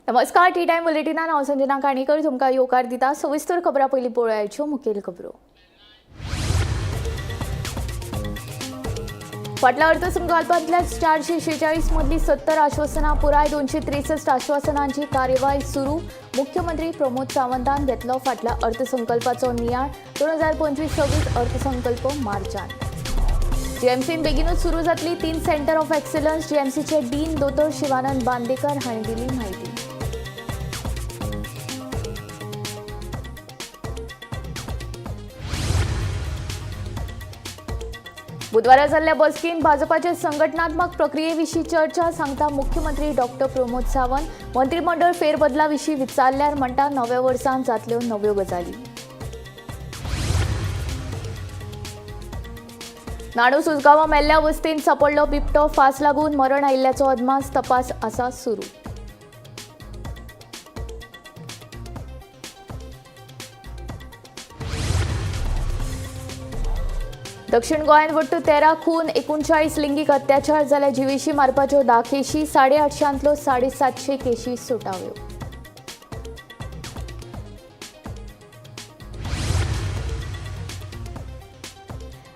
नमस्कार T time बुलेटिनान हांव संजना काणेकर तुमकां येवकार दिता सविस्तर खबरां पयलीं पळोवयाच्यो मुखेल खबरो। फाटल्या अर्थसंकल्पांतल्या 446 मदली 70 आश्वासनां पुराय 263 आश्वासनांची कार्यवाही सुरू। मुख्यमंत्री प्रमोद सावंतान घेतलो फाटल्या अर्थसंकल्पाचो नियाळ। 2025-26 अर्थसंकल्प मार्चांत। जीएमसीन बेगीनूच सुरू जातली 3 सेंटर ऑफ एक्सलन्स। जीएमसीचे डीन दोतोर शिवानंद बांदेकर हांणी दिली माहिती। बुधवारा जाल्ल्या बसकेन भाजपाचे संघटनात्मक प्रक्रियेविशीं चर्चा सांगता मुख्यमंत्री डॉक्टर प्रमोद सावंत। मंत्रिमंडळ फेरबदला विशीं विचारल्यार म्हणटा नव्या वर्सांत जातल्यो नव्यो गजाली। नाणूस उसगांवां मेल्ल्या वस्तीन सापडलो बिबटो। फास लागून मरण आयिल्ल्याचो अदमास तपास आसा सुरू। दक्षिण गोंयांत वट्ट 13 खून 39 लिंगीक अत्याचार जाल्यार जिवेशी मारपाच्यो 10 केशी। 850तलो 750 केशी सुटाव्यो।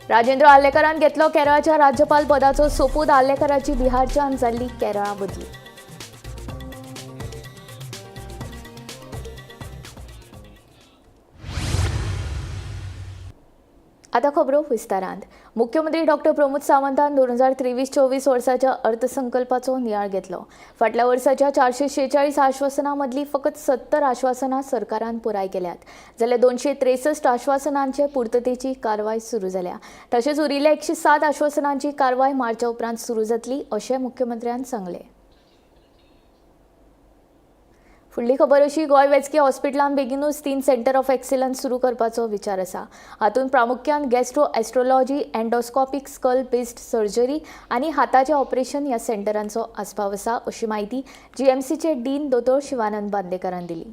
राजेंद्र आर्लेकरान घेतलो केरळाच्या राज्यपाल पदाचो सोपूत। आर्लेकराची बिहारच्यान जाल्ली केरळा बदली। आता खबरो विस्तारांत। मुख्यमंत्री डॉक्टर प्रमोद सावंतान 2023-24 वर्साच्या अर्थसंकल्पाचो नियाळ घेतलो। फाटल्या वर्साच्या 446 आश्वासनां मदली फकत 70 आश्वासनां सरकारान पुराय केल्यात, जाल्यार 263 आश्वासनांचे पूर्ततेची कारवाय सुरू जाल्या। तशेंच उरिल्ल्या 107 आश्वासनांची कारवाय मार्चा उपरांत सुरू जातली अशें मुख्यमंत्र्यान सांगलें। फुडली खबर अशी, गोंय वैजकी हॉस्पिटलांत बेगीनूच 3 सेंटर ऑफ एक्सलन्स सुरू करपाचो विचार आसा। हातूंत प्रामुख्यान gastro astrology, endoscopic skull based surgery आनी हाताचें ऑपरेशन ह्या सेंटरांचो आस्पाव आसा अशी माहिती जीएमसीचे डीन दोतोर शिवानंद बांदेकरान दिली।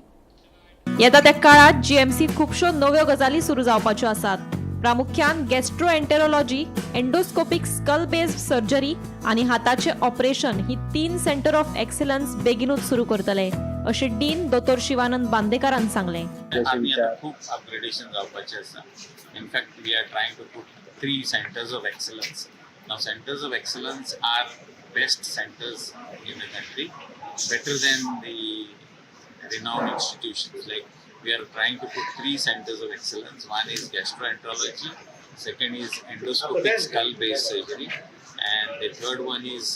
येता त्या काळात जीएमसीत खुबश्यो नव्यो गजाली सुरू जावपाच्यो आसात। प्रामुख्यान gastroenterology, endoscopic skull based surgery आनी हाताचें ऑपरेशन ही 3 सेंटर ऑफ एक्सलन्स बेगीनूच सुरू करतले अशें डीन दोतोर शिवानंद बांदेकरान सांगलें। आमी आतां खूब अपग्रेडेशन जावपाचें आसा। In fact we are trying to put 3 centres of excellence. Now centres of excellence are best centres in the country, better than the renowned institutions. Like we are trying to put 3 centers of excellence. One is gastroenterology, second is endoscopic skull based surgery, and the third one is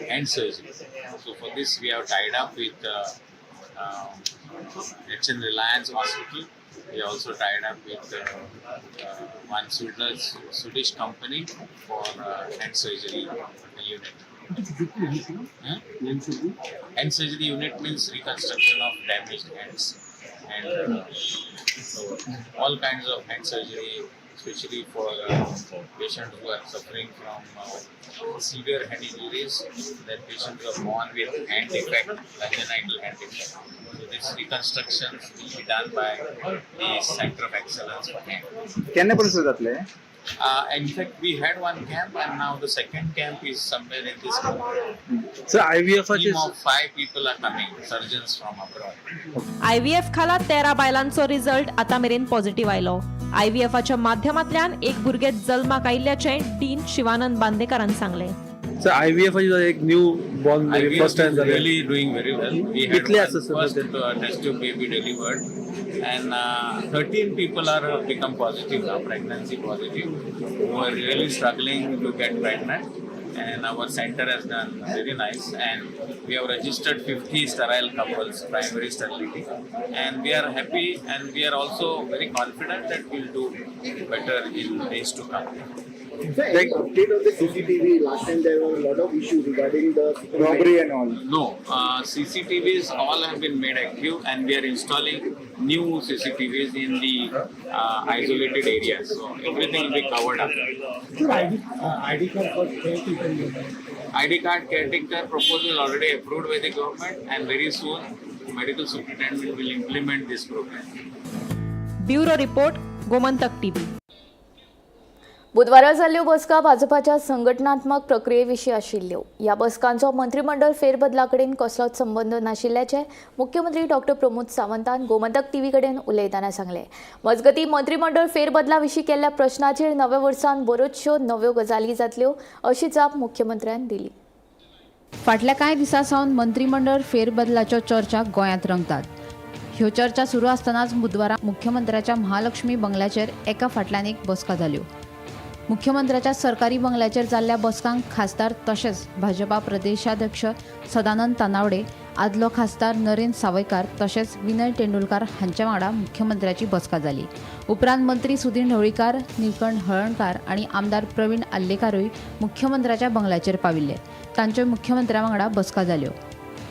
hand surgery. So for this we have tied up with HN Reliance Hospital. We also tied up with one Swedish company for hand surgery unit. Hand surgery unit means reconstruction of damaged hands, and so all kinds of hand surgery, especially for patients who are suffering from severe hand injuries, that patients who are born with hand defect, congenital hand defect. So this reconstruction will be done by the Center of Excellence for Hand. केन्ना पर्यंत सुरू जातले? In fact, we had one camp, and now the second camp is somewhere in this month. So IVF Team of 5 people are coming, surgeons from abroad. IVF खाला 13 बायलांचो result आता मेरेन positive आयलो। आयव्हीएफच्या माध्यमांतल्यान एक भुरगे जल्माक आयिल्ल्याचें डीन शिवानंद बांदेकरान सांगलें। So IVF is like new born baby, IVF first time is really doing very well. We had Kitle one assessment first test tube baby delivered, and 13 people are become positive now, pregnancy positive, who are really struggling to get pregnant. And our center has done very nice, and we have registered 50 sterile couples, primary sterility, and we are happy, and we are also very confident that we'll do better in days to come. Like update on the CCTV. Last time there were a lot of issues regarding the robbery and all. No, CCTVs all have been made active, and we are installing new CCTVs in the isolated areas. So everything will be covered up. ID card for caretaker. ID card caretaker proposal already approved by the government, and very soon medical superintendent will implement this program. Bureau report, Gomantak TV. बुधवारा जाल्ल्यो बसका भाजपाच्या संघटनात्मक प्रक्रियेविशीं आशिल्ल्यो. ह्या बसकांचो मंत्रिमंडळ फेरबदला कडेन कसलोच संबंद नाशिल्ल्याचें मुख्यमंत्री डॉक्टर प्रमोद सावंतान गोमंतक टीव्ही कडेन उलयतना सांगलें. मजगतीं मंत्रिमंडळ फेरबदला विशीं केल्ल्या प्रश्नाचेर नव्या वर्सान बऱ्योचश्यो नव्यो गजाली जातल्यो अशी जाप मुख्यमंत्र्यान दिली. फाटल्या कांय दिसां सावन मंत्रिमंडळ फेरबदलाच्यो चर्चा गोंयांत रंगतात. ह्यो चर्चा सुरू आसतनाच बुधवारा मुख्यमंत्र्याच्या महालक्ष्मी बंगल्याचेर एका फाटल्यान एक बसका जाल्यो. मुख्यमंत्र्याच्या सरकारी बंगल्याचेर जाल्ल्या बसकांक खासदार तशेंच भाजपा प्रदेशाध्यक्ष सदानंद तानावडे, आदलो खासदार नरेंद्र सावयकार तशेंच विनय तेंडुलकार हांचे वांगडा मुख्यमंत्र्याची बसका जाली. उपरांत मंत्री सुदीन ढवळीकार, निलकंठ हळर्णकार आनी आमदार प्रवीण आल्लेकारूय मुख्यमंत्र्याच्या बंगल्याचेर पाविल्ले. तांच्यो मुख्यमंत्र्या वांगडा बसका जाल्यो.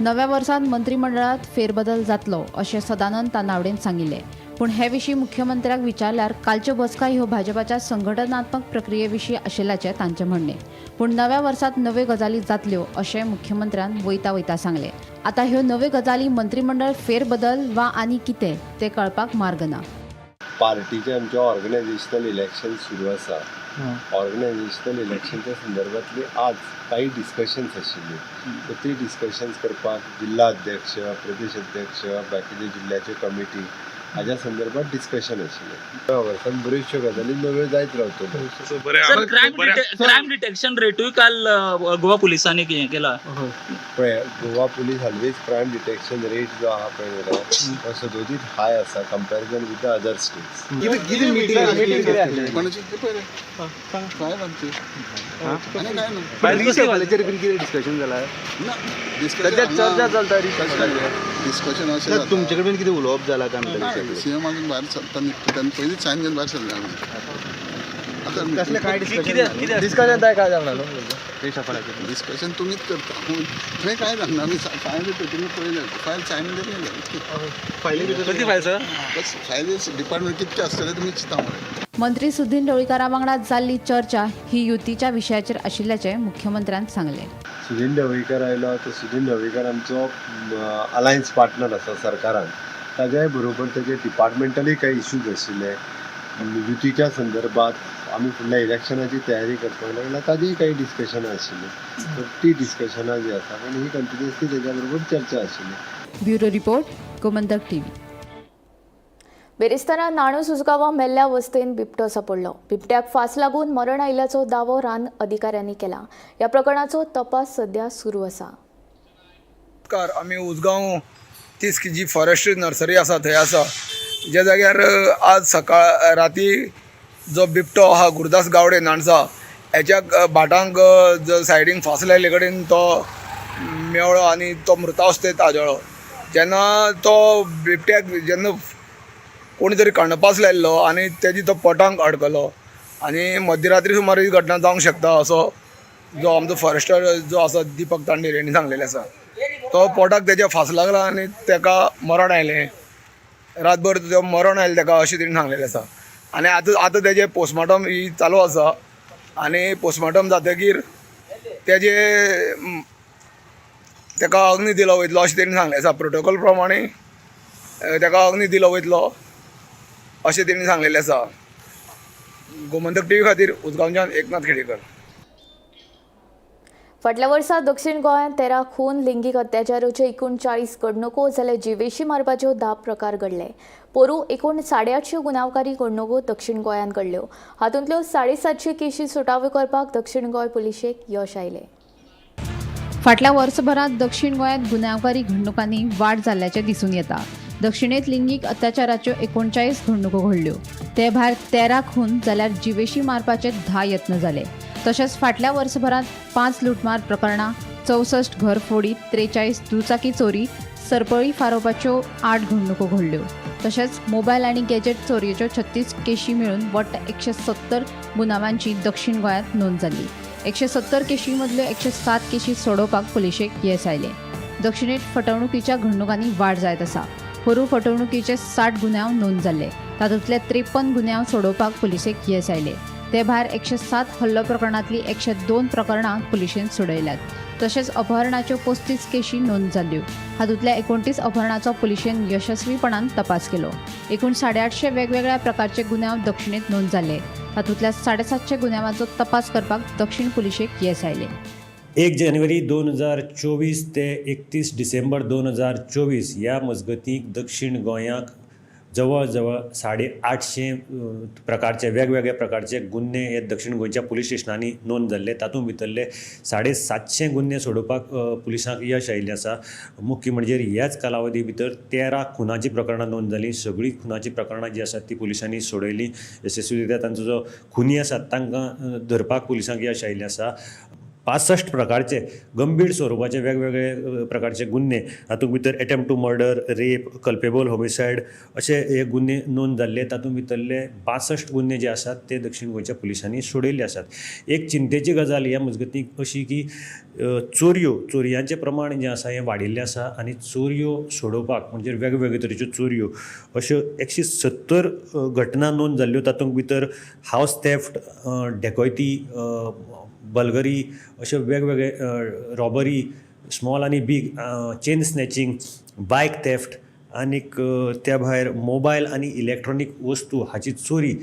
नव्या वर्सांत मंत्रिमंडळात फेरबदल जातलो अशें सदानंद तानावडेन सांगिल्लें. पूण हे विशीं मुख्यमंत्र्याक विचारल्यार कालच्यो बसका ह्यो भाजपाच्या संघटनात्मक प्रक्रिये विशीं आशिल्ल्याचें तांचें म्हणणें. पूण नव्या वर्सांत नव्यो गजाली जातल्यो अशें मुख्यमंत्र्यान वयता सांगलें. आतां ह्यो नव्यो गजाली मंत्रिमंडळ फेरबदल वा आनी कितें तें कळपाक मार्ग ना. पार्टीचे आमचे ऑर्गनायझेशनल इलेक्शन सुरू आसा. ऑर्गनायझेशनल इलेक्शनच्या संदर्भातली आज काही डिस्कशन्स आशिल्ली. सो ती डिस्कशन्स करपाक जिल्हा अध्यक्ष, प्रदेश अध्यक्ष, बाकीचे जिल्ह्याचे कमिटी हाज्या संदर्भात डिस्कशन आशिल्लें. त्या वर्सान बऱ्योचश्यो गजाली नव्यो जायत रावतल्यो. सर, क्रायम डिटेक्शन रेटूय काल गोवा पुलिसांनी हें केला. पळय, Goa police always crime detection rate जो आहा पळय तो सदोदीत हाय आसा comparison with the other states. Discussion जालां चर्चा चलता डिस्कशन अशें तुमचे कडेन कितें उलोवप जालां काय म्हणटा सीएम अजून भायर सरता तेन्ना पयलींच सायन घेवन भायर सरले आमी. कसले काय डिस्कशन काय जाणार डिस्कशन तुमीच करता. थंय काय जाणा आमी फायल तुमी पळयलें फायल सायन दिलें. कधी फायल सर बस फायल डिपार्टमेंट कितके आसतले तुमी चिंता मरे. मंत्री सुदीन ढवळीकारा वांगडा जाल्ली चर्चा ही युतीच्या विशयाचेर आशिल्ल्याचें मुख्यमंत्र्यान सांगलें. सुदीन ढवळीकर आयलो तो सुदीन ढवळीकर आमचो अलायन्स पार्टनर आसा सरकारान. ताज्याय बरोबर तेजे डिपार्टमेंटली काही इश्यूज आशिल्ले. युतीच्या संदर्भात आमी फुडल्या इलेक्शनाची तयारी करपाक लागला ताजीय काही डिस्कशनां आशिल्ली. तर ती डिस्कशनां जी आसा आनी ही कंटिन्युअसली तेज्या बरोबर चर्चा आशिल्ली. Bureau report Gomantak TV. बेरेस्तारा नाणू सुजगांवा मेल्ल्या वस्तेन बिबटो सापडलो. बिबट्याक फास लागून मरण आयिल्ल्याचो दावो रान अधिकाऱ्यांनी केला. ह्या प्रकरणाचो तपास सध्या सुरू आसा. आमी उजगांव 30 जी फॉरेस्ट्री नर्सरी आसा थंय आसा, ज्या जाग्यार आज सकाळ राती जो बिबटो आहा गुरदास गावडे नाणसा हेच्या भाटांक जो सायडीन फास लायले कडेन तो मेवळो आनी तो मृतावस्थेत आजळो. जेन्ना तो बिबट्याक जेन्ना कोणी तरी कणपास लायल्लो आनी तेजी तो पोटांक अडकलो आनी मध्यरात्री सुमार ही घटना जावंक शकता असो जो आमचो फॉरेस्टर जो आसा दीपक तांडेर हेणी सांगलेलें आसा. तो पोटाक तेच्या फास लागला आनी तेका मरण आयलें. रातभर तो मरण आयलें तेका अशें तेणी सांगलेलें आसा. आनी आतां तेजें पोस्टमॉर्टम ही चालू आसा आनी पोस्टमॉर्टम जातकीर तेका अग्नी दिलो वयतलो अशें तेणी सांगलें आसा. प्रोटोकॉल प्रमाणे तेका अग्नी दिलो वयतलो अशें तेणी सांगलेलें आसा. गोमंतक टीव्ही खातीर उजगांवच्यान एकनाथ खेडेकर. फाटल्या वर्सा दक्षिण गोंयांत 13 खून, लिंगीक अत्याचाराच्यो 39 घडणुको जाल्यार जिवेशी मारपाच्यो 10 प्रकार घडले. पोरू एकूण 850 गुन्यांवकारी घडणुको दक्षिण गोंयांत घडल्यो. हातूंतल्यो 750 केशी सुटाव्यो करपाक दक्षिण गोंय पुलिशेक यश आयलें. फाटल्या वर्सभरांत दक्षिण गोंयांत गुन्यांवकारी घडणुकांनी वाड जाल्ल्याचें दिसून येता. दक्षिणेंत लिंगीक अत्याचाराच्यो 39 घडणुको घडल्यो. ते भायर 13 खून जाल्यार जिवेशी मारपाचे 10 यत्न जाले. तशेंच फाटल्या वर्सभरांत 5 लुटमार प्रकरणां, 64 घरफोडी, 43 दुचाकी चोरी, सरपळी फारोवपाच्यो 8 घडणुको घडल्यो. तशेंच मोबायल आनी गॅजेट चोरयेच्यो 36 केशी मेळून वट्ट 170 गुन्यांवांची दक्षिण गोंयांत नोंद जाल्ली. 170 केशी मदल्यो 107 केशी सोडोवपाक पुलिशेक येस आयलें. दक्षिणेंत फटवणुकीच्या घडणुकांनी वाड जायत आसा. पोरू फटवणुकीचे 60 गुन्यांव नोंद जाल्ले. तातूंतले 53 गुन्यांव सोडोवपाक पुलिशेक येस आयले. ते भायर 107 हल्लो प्रकरणांतली 102 प्रकरणां पुलिशेन सोडयल्यात. तशेंच अपहरणाच्यो 35 केशी नोंद जाल्यो. हातूंतल्या 29 अपहरणाचो पुलिशेन यशस्वीपणान तपास केलो. एकूण 850 वेगवेगळ्या प्रकारचे गुन्यांव दक्षिणेत नोंद जाल्ले. तातूंतल्या 750 गुन्यांवाचो तपास करपाक दक्षिण पुलिशेक येस आयले. 1 जानेवारी 2024 ते 31 डिसेंबर 2024 ह्या मजगतीं दक्षिण गोंयांत जवळ जवळ 850 प्रकारचे वेगवेगळ्या प्रकारचे गुन्हे हे दक्षिण गोंयच्या पुलीस स्टेशनांनी नोंद जाल्ले. तातूंत भितरले 750 गुन्हे सोडोवपाक पुलिसांक यश आयिल्लें आसा. मुख्य म्हणजे ह्याच कालावधी भितर 13 खुनाची प्रकरणां नोंद जालीं. सगळीं खुनाची प्रकरणां जी आसात ती पुलिसांनी सोडयलीं. यशस्वीरित्या तांचो जो खुनी आसात तांकां धरपाक पुलिसांक यश आयिल्लें आसा. 65 प्रकारचे गंभीर स्वरुपाचे वेगवेगळे प्रकारचे गुन्हे, हातूंत भितर attempt to murder, rape, culpable homicide अशे हे गुन्हे नोंद जाल्ले. तातूंत भितरले 62 गुन्हे जे आसात ते दक्षिण गोंयच्या पुलिसांनी सोडयल्ले आसात. एक चिंतेची गजाल ह्या मजगतीं अशी की चोरयांचें प्रमाण जें आसा हें वाडिल्लें आसा आनी चोरयो सोडोवपाक म्हणजे वेगवेगळे तरेच्यो चोरयो अश्यो 170 घटना नोंद जाल्ल्यो. तातूंत भितर हावस थेफ्ट, डेकोयती, बल्गरी अशे वेगवेगळे रॉबरी, स्मॉल आनी बीग, चेन स्नॅचिंग, बायक थेफ्ट आनीक त्या भायर मोबायल आनी इलेक्ट्रॉनीक वस्तू हाची चोरी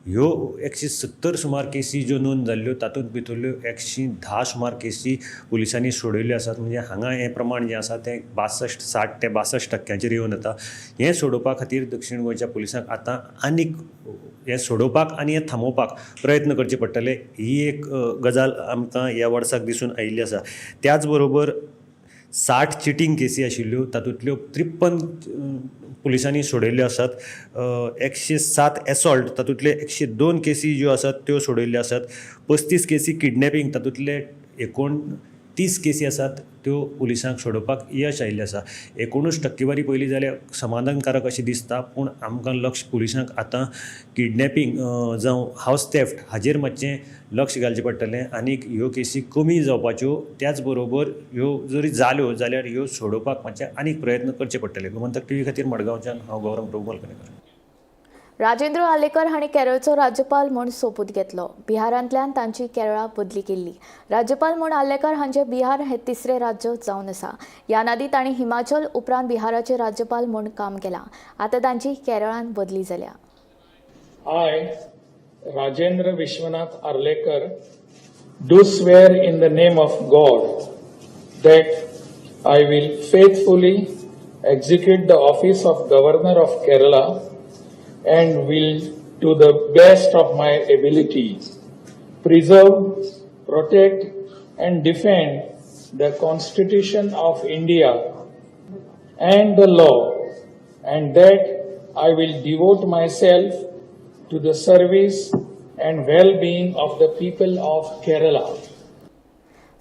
ह्यो 170 सुमार केसी ज्यो नोंद जाल्ल्यो तातूंत भितरल्यो 110 सुमार केसी पुलिसांनी सोडयल्ल्यो आसात. म्हणजे हांगा हें प्रमाण जें आसा तें 60 ते 62% येवन येता. हें सोडोवपा खातीर दक्षिण गोंयच्या पुलिसांक आतां आनीक हें सोडोवपाक आनी हें थांबोवपाक प्रयत्न करचे पडटले. ही एक गजाल आमकां ह्या वर्साक दिसून आयिल्ली आसा. त्याच बरोबर 60 चिटींग केसी आशिल्ल्यो तातूंतल्यो 53 पुलिसांनी सोडयल्ल्यो आसात. 107 एसॉल्ट तातूंतले 102 केसी ज्यो आसात त्यो सोडयल्ल्यो आसात. 35 केसी किडनॅपिंग तातूंतले 29 केसी आसात त्यो पुलिसांक सोडोवपाक यश आयिल्लें आसा. 19% पयलीं जाल्यार समाधानकारक अशें दिसता, पूण आमकां लक्ष पुलिसांक आतां किडनॅपिंग जावं हावस थेफ्ट हाजेर मातशें लक्ष घालचें पडटलें. आनीक ह्यो केसी कमी जावपाच्यो. त्याच बरोबर ह्यो जरी जाल्यो जाल्यार ह्यो सोडोवपाक मातशें आनीक प्रयत्न करचे पडटले. गोमंतक टीव्ही खातीर मडगांवच्यान हांव गौरव प्रभू मलकणेकर. राजेंद्र आलेकर हांणी केरळचो राज्यपाल म्हूण सोपूत घेतलो. बिहारांतल्यान तांची केरळा बदली केल्ली. राज्यपाल म्हूण आलेकर हांचें बिहार हें तिसरें राज्य जावन आसा. ह्या आदी तांणी हिमाचल उपरांत बिहाराचे राज्यपाल म्हूण काम केलां. आतां तांची केरळांत बदली जाल्या. I, Rajendra Vishwanath Arlekar, do swear in the name of God that I will faithfully execute the office of Governor of Kerala and will, to the best of my ability, preserve, protect and defend the Constitution of India and the law, and that I will devote myself to the service and well-being of the people of Kerala.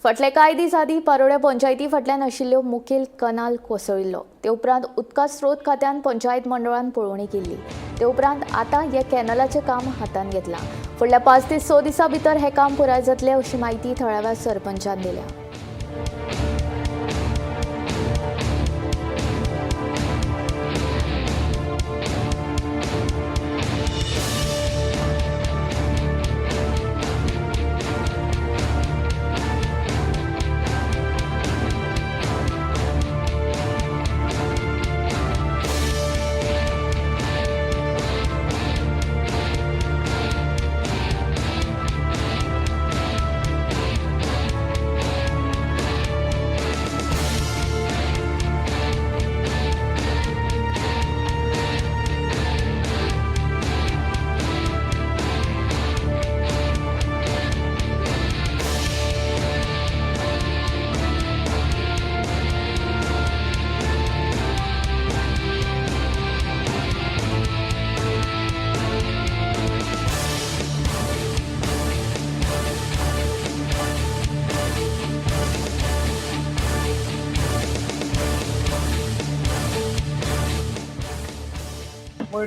फाटले कांय दीस आदीं पारोड्या पंचायती फाटल्यान आशिल्ल्यो मुखेल कनाल कोसळिल्लो. ते उपरांत उदका स्रोत खात्यान पंचायत मंडळान पळोवणी केल्ली. ते उपरांत आतां ह्या कॅनलाचें काम हातांत घेतलां. फुडल्या 5 ते 6 दिसां भितर हें काम पुराय जातलें अशी माहिती थळाव्या सरपंचान दिल्या.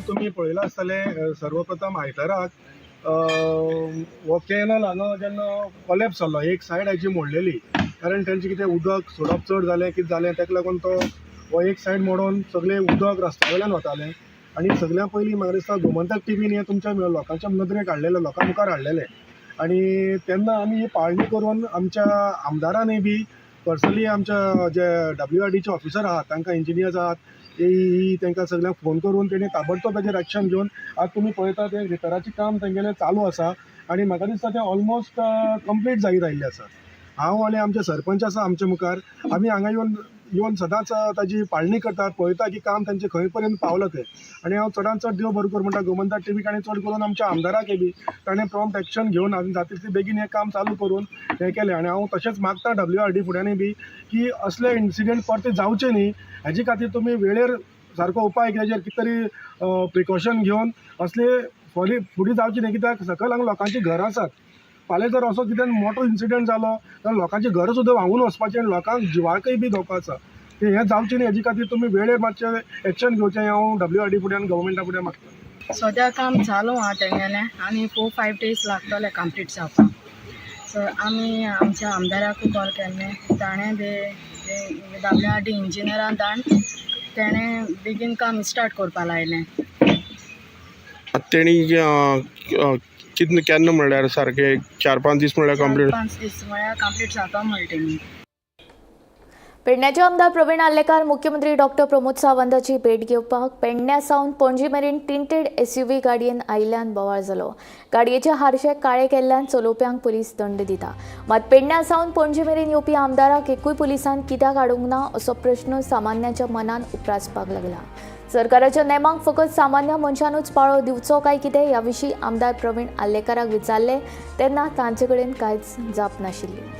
तुम्ही पळयला आसतले सर्वप्रथम आयताराक हो कॅनल हांगा जेन्ना कॉलेप्स जालो, एक सायड हाची मोडलेली, कारण तेंचें कितें उदक सोडप चड जालें, कितें जालें ताका लागून तो हो एक सायड मोडून सगळें उदक रस्त्या वयल्यान वतालें. आनी सगळ्यां पयलीं म्हाका दिसता गोमंतक टीव्हीन हें तुमच्या लोकांच्या नदरेक हाडलेलें, लोकां मुखार हाडलेलें. आनी तेन्ना आमी ही पाळणी करून आमच्या आमदारानय बी पर्सनली आमच्या जे WRDचे ऑफिसर आहात तांकां इंजिनियर्स आहात ही तांकां सगळ्यांक फोन करून तेणी ताबडतोब ताचेर एक्शन घेवन आज तुमी पळयता तें रिपेराचें काम तेंगेलें चालू आसा आनी म्हाका दिसता तें ऑलमोस्ट कंप्लीट जायत आयिल्लें आसा. हांव आनी आमचे सरपंच आसा आमचे मुखार आमी हांगा येवन सदांच ताजी पाळणी करतात पळयता की काम तांचें खंय पर्यंत पावलां तें आनी हांव चडांत चड देव बरो कर म्हणटा गोमंतक टीव्हीक आनी चड करून आमच्या आमदाराक बी ताणें प्रॉम्प्ट एक्शन घेवन आमी जाता तितले बेगीन हें काम चालू करून हें केलें आनी हांव तशेंच मागता WRD फुड्यांनी बी की असले इन्सिडेंट परते जावचे न्ही हेजे खातीर तुमी वेळेर सारको उपाय हेजेर कितें तरी प्रिकॉशन घेवन असले फुडें जावचे न्ही कित्याक सकयल हांगा लोकांची घरां आसात. फाल्यां जर असो कितें मोठो इन्सिडेंट जालो जाल्यार लोकांचें घर सुद्दां व्हांवून वचपाचें आनी लोकांक जिवाकय बी धोको आसा. हें जावचें न्ही हेजे खातीर तुमी वेळेर मातशें एक्शन घेवचें हांव WRD फुड्यान गव्हर्मेंटा फुडें मागता. सद्या काम चालू आहा तेंगेलें आनी 4-5 days लागतले कंप्लीट जावपाक. सो आमी आमच्या आमदाराकूय कॉल केल्लें ताणें बी WRD इंजिनियरान धाडून तेणें बेगीन काम स्टार्ट करपा लायलें. तेणी कितें केन्ना म्हणल्यार सारकें 4-5 दीस म्हणल्यार कंप्लीट 5 दीस म्हळ्यार कंप्लीट जाता म्हणलें तेणी. पेडण्याचे आमदार प्रवीण आल्लेकार मुख्यमंत्री डॉक्टर प्रमोद सावंताची भेट घेवपाक पेडण्या सावन पणजी मेरेन टिंटेड SUV गाडयेन आयिल्ल्यान बोवाळ जालो. गाडयेचे हारशे काळे केल्ल्यान चलोवप्यांक पुलीस दंड दिता. मात पेडण्या सावन पणजी मेरेन येवपी आमदाराक एकूय पुलिसान कित्याक हाडूंक ना असो प्रश्न सामान्याच्या मनान उप्रासपाक लागला. सरकाराच्या नेमांक फकत सामान्य मनशानूच पाळो दिवचो काय कितें ह्या विशीं आमदार प्रवीण आल्लेकाराक विचारले तेन्ना तांचे कडेन कांयच जाप नाशिल्ली.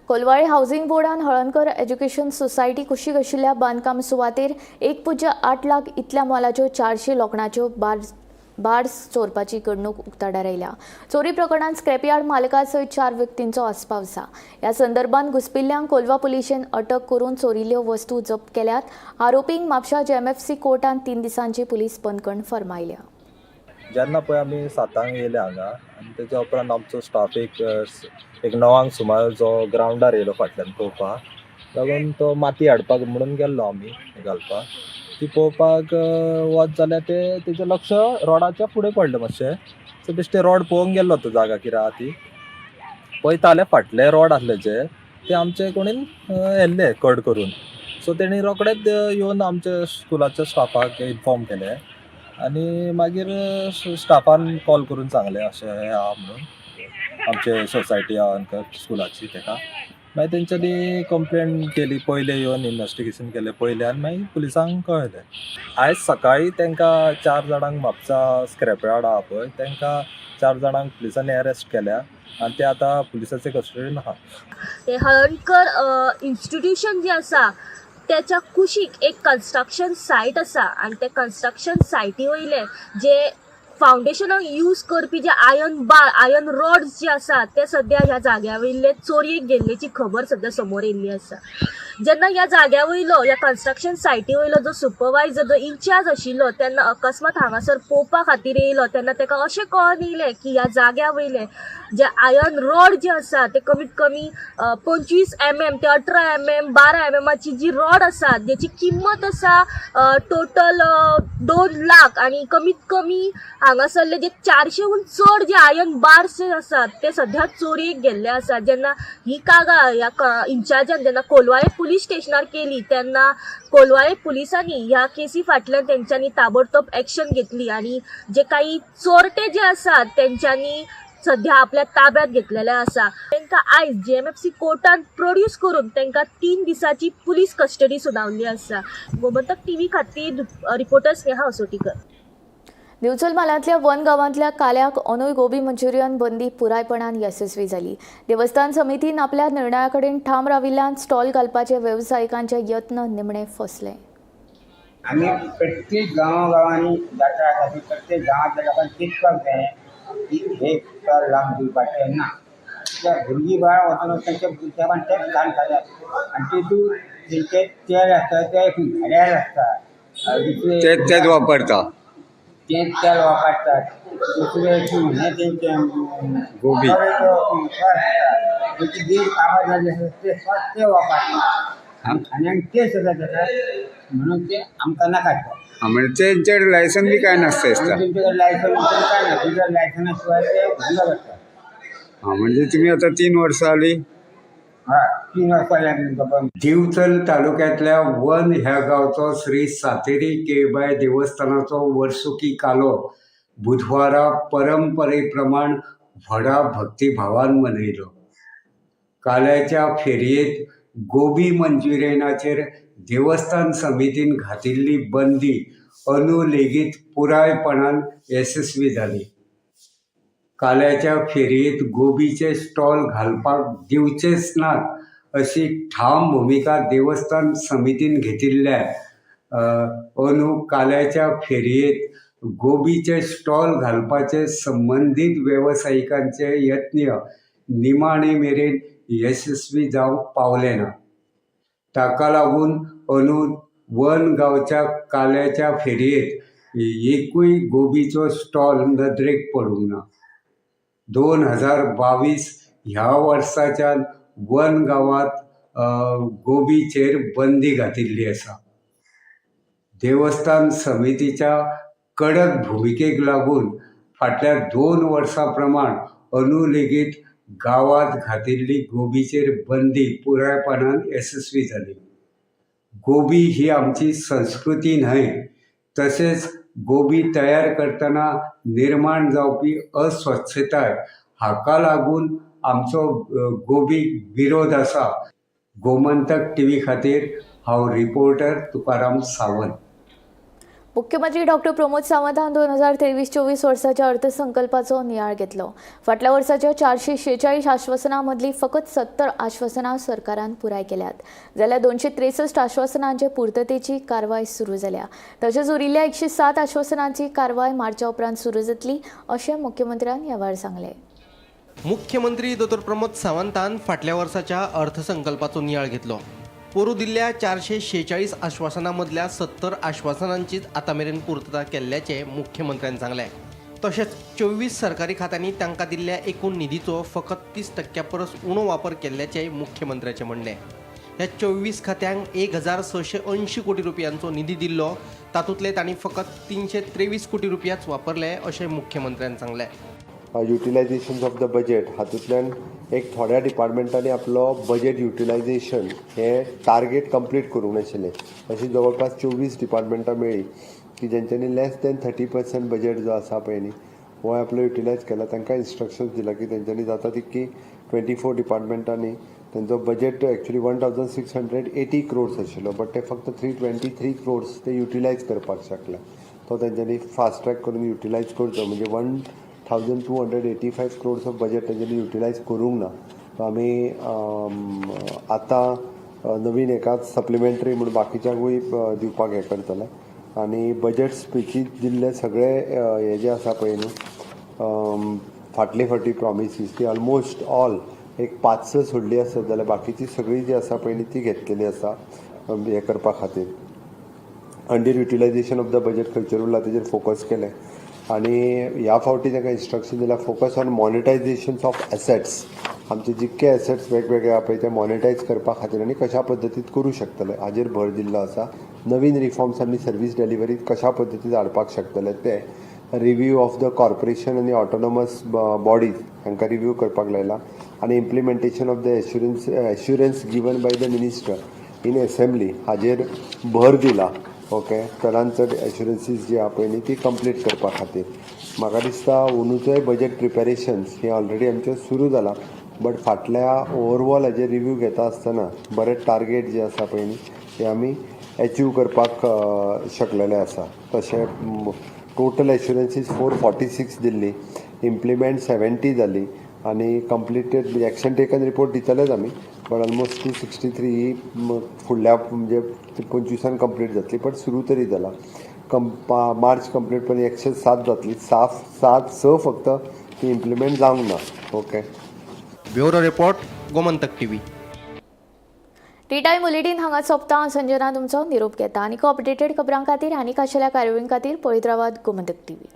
Colvale housing बोर्डान Halankar education society कुशीक आशिल्ल्या बांदकाम सुवातेर 1.8 लाख इतल्या मोलाच्यो 400 लोखणाच्यो बार्स चोरपाची घडणूक उक्ताडार आयल्या. चोरी प्रकरणात स्क्रॅपयार्ड मालका सयत 4 व्यक्तींचो आस्पाव आसा. ह्या संदर्भात घुसपिल्ल्यांक कोलवा पुलिशेन अटक करून चोरिल्ल्यो वस्तू जप्त केल्यात. आरोपींक म्हापशा JMFC कोर्टान 3 दिसांची पुलीस बंदखण फर्मायल्या. जेन्ना पळय आमी 7 येयले हांगा आनी तेच्या उपरांत आमचो स्टाफ एक 9 सुमार जो ग्रावंडार येयलो फाटल्यान पळोवपाक लागून तो माती हाडपाक म्हणून गेल्लो आमी घालपाक. ती पळोवपाक वच जाल्यार तेजें लक्ष रोडाच्या फुडें पडलें मातशें. सो बेश्टें रोड पळोवंक गेल्लो तो जागा कितें आहा ती पळयताले फाटले रोड आसले ते आमचे कोणीन येल्ले कट करून. सो तेणी रोखडेच येवन आमच्या स्कुलाच्या स्टाफाक इन्फॉर्म केलें आनी मागीर स्टाफान कॉल करून सांगलें अशें हें आहा म्हणून आमचे सोसायटी आहा स्कुलाची तेका. मागीर तेंच्यांनी कंप्लेन केली. पयले येवन इन्वेस्टिगेशन केलें पयलें आनी मागीर पुलिसांक कळयलें. आयज सकाळीं तांकां 4 जाणांक म्हापसा स्क्रॅपयार्ड आहा पळय तांकां 4 जाणांक पुलिसांनी अरेस्ट केल्या आनी ते आतां पुलिसाचे कस्टडीन आहा. ते हळणकर इन्स्टिट्यूशन जे आसा त्याच्या कुशीक एक कन्स्ट्रक्शन सायट आसा आनी त्या कन्स्ट्रक्शन सायटी वयले जे फावंडेशनाक यूज करपी जे आयर्न रॉड्स जे आसा ते सद्या ह्या जाग्या वयले चोरयेक गेल्लेची खबर सद्या समोर येयल्ली आसा. जेन्ना ह्या जाग्या वयलो ह्या कन्स्ट्रक्शन सायटी वयलो जो सुपरवायझर जो इंचार्ज आशिल्लो तेन्ना अकस्मात हांगासर पळोवपा खातीर येयलो तेन्ना ताका अशें कळोन येयलें की ह्या जाग्या वयले जे आयर्न रॉड जे आसा ते कमीत कमी 25 mm ते 18 mm 12 mm जी रॉड आसा जेची किंमत आसा टोटल 2 लाख आनी कमीत कमी हांगासरले जे 400हून चड जे आयर्न बार्स जे आसात ते सद्या चोरयेक गेल्ले आसात. जेन्ना ही कागाळ ह्या इंचार्जान जेन्ना कोलवाळे पुलीस स्टेशनार केली तेन्ना कोलवाळे पुलिसांनी ह्या केसी फाटल्यान तेंच्यांनी ताबडतोब एक्शन घेतली आनी जे काही चोरटे जे आसात तेंच्यांनी सध्या आपल्या ताब्यात घेतलेले आसा. तांकां आयज JMFC कोर्टान प्रोड्यूस करून तांकां 3 दिसाची पुलीस कस्टडी सुनावली आसा. गोमंतक TV खातीर रिपोर्टर स्नेहा असोटीकर. दिवचल म्हालांतल्या वन गांवांतल्या काल्याक अंदूय गोबी मंचुरियन बंदी पुरायपणान यशस्वी जाली. देवस्थान समितीन आपल्या निर्णया कडेन ठाम राविल्ल्यान स्टॉल घालपाचे वेवसायिकांचे यत्न निमणे फसले. आम्ही प्रत्येक गांवांनी जात्रा आसा प्रत्येक गांवांतल्या लोकांक चिंतपाक जाय की हे स्टॉल लावन दिवपाचे ना. कित्याक भुरगीं बाळ वचून तांच्या हिशोबान तेच घाण खातात आनी तितून तेंचे तेल आसता ते घाड्यार आसता तेच वापरता तेच तेल वापरतात. दुसरे हे तेंचे गोबी तेची देड काबार जाल्ली आसता ते ते वापरतात आनी तेच जाता म्हणून ते आमकां नाकात. म्हणजे तेंचेर लायसन बी काय नासता दिसता. तेंचे लायसन काय ना तुझ्या लायसना शिवाय ते बंद करतात. म्हणजे तुम्ही आता 3 वर्सां जाली. 3 वर्सां जाली. दिवचल तालुक्यातल्या वन ह्या गावचो श्री सातेरी केळबाई देवस्थानाचो वर्सुकी कालो बुधवारा परंपरे प्रमाण व्हडा भक्तिभावान मनयलो. काल्याच्या फेरयेत गोबी मंचुरियनाचेर देवस्थान समितीन घातिल्ली बंदी अंदू लेगीत पुरायपणान यशस्वी जाली. काल्याच्या फेरयेत गोबीचे स्टॉल घालपाक दिवचेच नात अशी ठाम भुमिका देवस्थान समितीन घेतिल्ल्या अंदू काल्याच्या फेरयेत गोबीचे स्टॉल घालपाचे संबंधीत वेवसायिकांचे यत्न निमाणे मेरेन यशस्वी जावंक पावले ना. ताका लागून अंदू वन गांवच्या काल्याच्या फेरयेत एकूय गोबीचो स्टॉल नदरेक पडूंक ना. 2022 ह्या वर्साच्यान वन गांवांत गोबीचेर बंदी घातिल्ली आसा. देवस्थान समितीच्या कडक भुमिकेक लागून फाटल्या 2 वर्सां प्रमाण अंदू लेगीत गांवांत घातिल्ली गोबीचेर बंदी पुरायपणान यशस्वी जाली. गोबी ही आमची संस्कृती न्हय, तशेंच गोबी तयार करतना निर्माण जावपी अस्वच्छताय हाका लागून आमचो गोबीक विरोध आसा. गोमंतक टीव्ही खातीर हांव रिपोर्टर तुकाराम सावंत. मुख्यमंत्री डॉक्टर प्रमोद सावंतान 2023-24 वर्साच्या अर्थसंकल्पाचो नियाळ घेतलो. फाटल्या वर्साच्या 446 आश्वासनां मदली फकत 70 आश्वासनां सरकारान पुराय केल्यात, जाल्यार 263 आश्वासनांचे पूर्ततेची कारवाय सुरू जाल्या. तशेंच उरिल्ल्या 107 आश्वासनांची कारवाय मार्चा उपरांत सुरू जातली अशें मुख्यमंत्र्यान ह्या वेळार सांगलें. मुख्यमंत्री डॉ. प्रमोद सावंतान फाटल्या वर्साच्या अर्थसंकल्पाचो नियाळ घेतलो. पोरू दिल्ल्या 446 आश्वासनां मदल्या 70 आश्वासनांचीच आतां मेरेन पूर्तता केल्ल्याचें मुख्यमंत्र्यान सांगलें. तशेंच 24 सरकारी खात्यांनी तांकां दिल्ल्या एकूण निधीचो फकत 30% परस उणो वापर केल्ल्याचेंय मुख्यमंत्र्याचें म्हणणें. ह्या 24 खात्यांक 1680 कोटी रुपयांचो निधी दिल्लो, तातूंतले तांणी फकत 323 कोटी रुपयाच वापरले अशें मुख्यमंत्र्यान सांगलें. युटिलायझेशन ऑफ द बजेट हातूंतल्यान एक थोड्या डिपार्टमेंटांनी आपलो बजेट युटिलायझेशन हे टार्गेट कंप्लीट करूंक नाशिल्लें. अशी जवळपास 24 डिपार्टमेंटां मेळ्ळी की जेंच्यांनी लेस दॅन 30% बजेट जो आसा पळय न्ही हो आपलो युटिलायज केला. तांकां इन्स्ट्रक्शन्स दिला की तेंच्यांनी जाता तितकी 24 डिपार्टमेंटांनी तेंचो बजेट एक्चुअली 1680 crores आशिल्लो, बट ते फक्त 323 crores ते युटिलायज करपाक शकले. तो तेंच्यांनी फास्ट ट्रॅक करून युटिलायज करचो, म्हणजे 1285 crores ऑफ बजेट तेंच्यांनी युटिलायज करूंक ना. सो आमी आतां नवीन एकाच सप्लिमेंटरी म्हणून बाकीच्यांकूय दिवपाक हें करतले. आनी बजेट स्पिचीत दिल्ले सगळे हे जे आसा पळय न्ही फाटली फावटी प्रॉमिसीस ती ऑलमोस्ट ऑल एक 5 सोडली आसत जाल्यार बाकीची सगळी जी आसा पळय न्ही ती घेतलेली आसा हे करपा खातीर. Under utilisation of the budget खंयचेर उरला तेजेर फोकस केलें. आनी ह्या फावटी ताका इन्स्ट्रक्शन दिला फोकस ऑन मॉनिटायझेशन्स ऑफ एसेट्स. आमचे जितके एसेट्स वेगवेगळे आहा पळय ते मॉनिटायज करपा खातीर आनी कशा पद्दतीत करूं शकतले हाजेर भर दिल्लो आसा. नवीन रिफॉर्म्स आनी सर्वीस डेलिव्हरीत कशा पद्दतीन हाडपाक शकतले ते. रिव्यू ऑफ द कॉर्पोरेशन आनी ऑटोनॉमस बॉडीज हांकां रिव्यू करपाक लायला. आनी implementation of the assurance given by the minister in assembly हाजेर भर दिला. ओके, चडांत चड एश्युरन्सीस जी आहा पळय न्ही ती कंप्लीट करपा खातीर. म्हाका दिसता अंदूचोय बजेट प्रिपेरेशन्स हे ऑलरेडी आमचे सुरू जाला, बट फाटल्या ओवरऑल हाजे रिव्यू घेता आसतना बरे टार्गेट जे आसा पळय न्ही ते आमी अचीव करपाक शकलेले आसा. तशें टोटल एश्युरन्सीस 446 दिल्ली, इम्प्लिमेंट 70 जाली आनी कंप्लिटेड एक्शन टेकन रिपोर्ट दितलेच आमी, बट ऑलमोस्ट 263 ही फुडल्या म्हणजे 25 कंप्लीट जातली, बट सुरू तरी जाला. मार्च कंप्लीट पण 107 जातली, 6 फक्त ती इम्प्लिमेंट जावंक ना. Okay. Bureau report, Gomantak TV. T time bulletin हांगा सोंपता. हांव संजना तुमचो निरोप घेता. आनीक अपडेटेड खबरां खातीर आनी खाशेल्या कार्यावळीं खातीर पळयत रावात गोमंतक टीव्ही.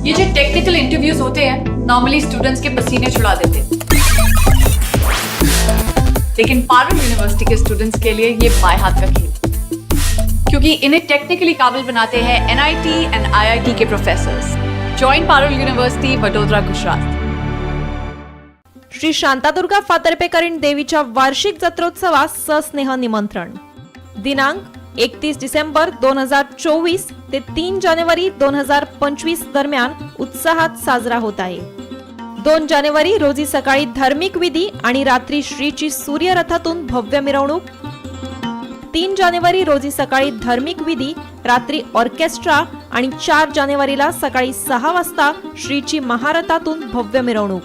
ये जो टेक्निकल इंटरव्यूज होते हैं नॉर्मली स्टूडेंट्स के पसीने छुड़ा देते हैं, लेकिन पारुल यूनिवर्सिटी के स्टूडेंट्स के लिए ये बाएं हाथ का खेल, क्योंकि इन्हें टेक्निकली काबिल बनाते हैं NIT एंड IIT के professors. Join Parul university, Vadodara, Gujarat. Shri Shantadurga Fatarpekarin देवीच्या वार्षिक जत्रोत्सवास सस्नेह निमंत्रण. दिनांक 31 डिसेंबर 2024 ते 3 जानेवारी 2025 दरम्यान उत्साहात साजरा होत आहे. 2 जानेवारी रोजी सकाळी धार्मिक विधी आणि रात्री श्रीची सूर्यरथातून भव्य मिरवणूक. 3 जानेवारी रोजी सकाळी धार्मिक विधी, रात्री ऑर्केस्ट्रा आणि 4 जानेवारीला सकाळी 6 वाजता श्रीची महारथातून भव्य मिरवणूक.